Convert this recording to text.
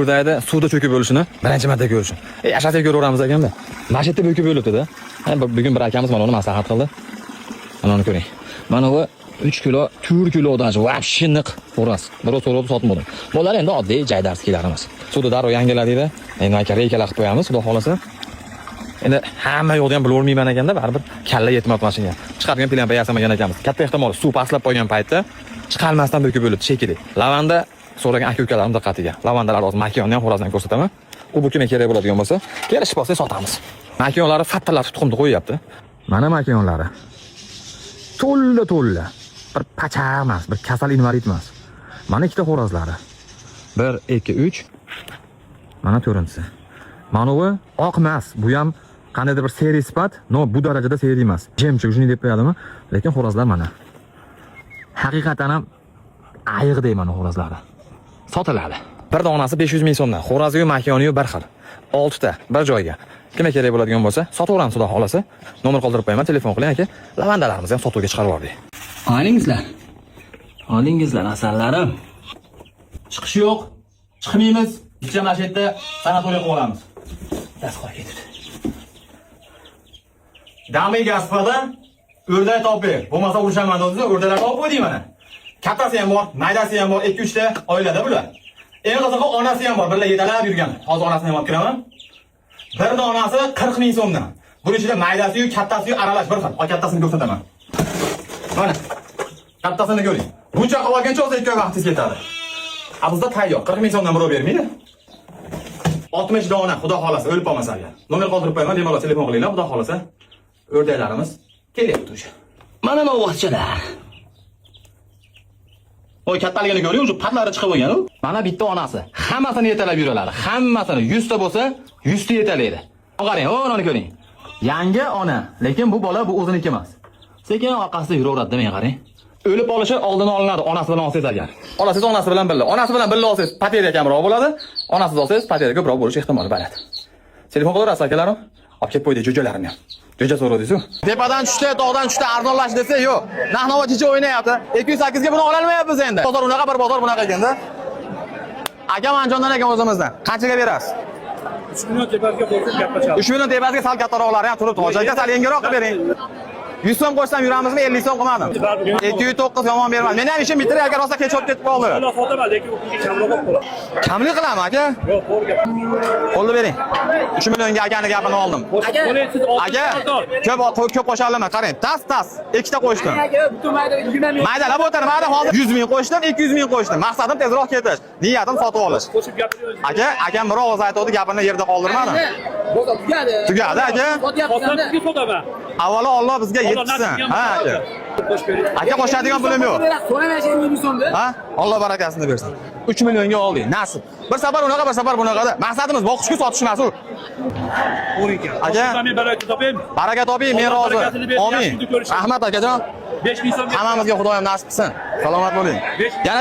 o'rdakda suvda cho'kib o'lishini birinchi marta ko'rishim. Yashasib ko'raveramiz ekanda. Mana shu yerda cho'kib o'libdi-da. Bugun bir akamiz mana uni maslahat qildi. Mana uni ko'ring. Mana bu 3 kilo, 4 kilodan вообще niq xo'roz. Birov so'rab sotmadim. Bular endi oddiy jaydarskilar emas. Suvda darrov yangiladingda, endi aka reykalar qilib qo'yamiz, xudo xolasa. Endi hamma yo'qda ham bilolmayman ekanda, baribir kalla yetmayapti mashinaga. Chiqargan plyamba yasamagan ekanmiz. Katta ehtimol suv pastlab qo'ygan paytda chiqarmasdan bo'kib o'libdi shekilli. Lavanda so'ragan aka-ukalarim diqqatiga. Lavandalar hozir makiyonni ham xo'rozdan ko'rsataman. U bu kimga kerak bo'ladigan bo'lsa, kelishib olsa sotamiz. Makiyonlari fattalar tuxumni qo'yapti. Mana makiyonlari. To'lla. Bir pacha emas, bir kasal invalid emas. Mana ikkita xo'rozlari. 1, 2, 3. Mana to'rinchisi. Mana bu oq emas, bu ham qandaydir bir seri sifat, no bu darajada seri emas. Jemchuk shuni deb qo'yadimi? Lekin xo'rozlar mana. Haqiqatan ham ayiq deyman xo'rozlari. Sotiladi. Bir donasi 500 ming so'mdan. Xo'roziyu makiyoniyu bir xil. 6 ta bir joyga. Kimga kerak bo'ladigan bo'lsa, sotaveramiz xudo xolasa. Nomer qoldirib qo'yaman, telefon qiling aka. Lavandalarimizni ham sotuvga chiqarib yubordik. Olingizlar asallarim. Chiqish yo'q. Chiqmaymiz. Bitta mana shu yerda sanatoriya qilib olamiz. Dasqor ketdi. Dami gaspada o'rdak topib, bo'lmasa urishaman o'zi, o'rdaklar topib qo'ydik mana. Kattasi ham bor, maydasi ham bor, 2-3 ta oilada bular. Eng qizig'i onasi ham bor, birga yetalab yurgan. Hozir onasini ham olib kiraman. Bir donasi 40 ming so'mdan. Buning ichida maydasi-yu, kattasi-yu aralash bir xil. Oy kattasini ko'rsataman. Mana. Kattasini ko'ring. Buncha qilib olgancha o'zi 2 oy vaqtingiz ketadi. Abuzda tayyor. 40 ming so'mdan birov bermaydi. 60 dona, xudo xolasa, o'lib qolmasa agar. Nomer qoldirib qo'yaman, bemalol telefon qilinglar, xudo xolasa. O'rdaklarimiz kelyapti o'sha. Mana novvatchalar. Oy kattaligini ko'ring, o'sha patlari chiqib bo'lgan u. Mana bitta onasi. Hammasini yetalab yuraladi. Hammasini 100 ta bo'lsa, 100 ta yetalaydi. Qarang, onani ko'ring. Yangi ona, lekin bu bola bu o'ziniki emas. Sekin orqasida yuraveradi, men qarang. O'lib olishi oldini olinadi, onasi bilan olsangiz agar. Olasiz onasi bilan birga. Onasi bilan birga olsangiz patiyada kamroq bo'ladi. Onasiz olsangiz patiyada ko'proq bo'lish ehtimoli bor. Telefon qilaverasiz akalarim. Olib kelib qo'ydik jo'jalarimni ham. Jo'ja so'radingiz-ku. Tepadan tushdi, tog'dan tushdi, arzonlash desa, yo'q. Narx-navo jicha o'ynayapti. 208 ga buni ola olmayapmiz endi. Bozor unaqa, bir bozor bunaqa ekanda. Akam Anjondan ekan o'zimizdan. Qanchaga berasiz? 3 million tepasiga qo'yib gaplashamiz. 3 million tepasiga sal kattaroqlari ham turibdi. Hojaga sal yengiroq qilib bering. 100 so'm qo'shsam yuramizmi? 50 so'm qilmadim. 209 yomon bermadi. Men ham ishim bitir, agar rosa kech olib ketib qoldi. Alloh sotaman, lekin u kunga kamroq bo'ladi. Kamlik qilaman aka. Yo'q, to'g'ri gap. Qo'lni bering. 3 millionga akani gapini oldim. Aka, ko'p qo'sha olaman. Qarang, tas, ikkita qo'shdim. Maydalab o'tirdim, mana hozir 100 ming qo'shdim, 200 ming qo'shdim. Maqsadim tezroq ketish. Niyatim sotib olish. Qo'shib gapiramiz. Akam bir og'iz aytdi, gapini yerda qoldirmadim. Tugadi aka. Qo'shib sotaman. Avvalo Alloh bizga yetsin. Ha aka. Aka qo'shadigan pulim yo'q. Ha? Alloh barakasini bersin. 3 millionga oldik. Nasib. Bir safar unaqa, bir safar bunaqada. Maqsadimiz boqishga sotish emas u. Aka, Men baraka toping. baraka toping, men rozi. Amin. Rahmat akajon. 5 ming so'm. Hammamizga Xudoyim nasib qilsin. Salomat bo'ling. Yana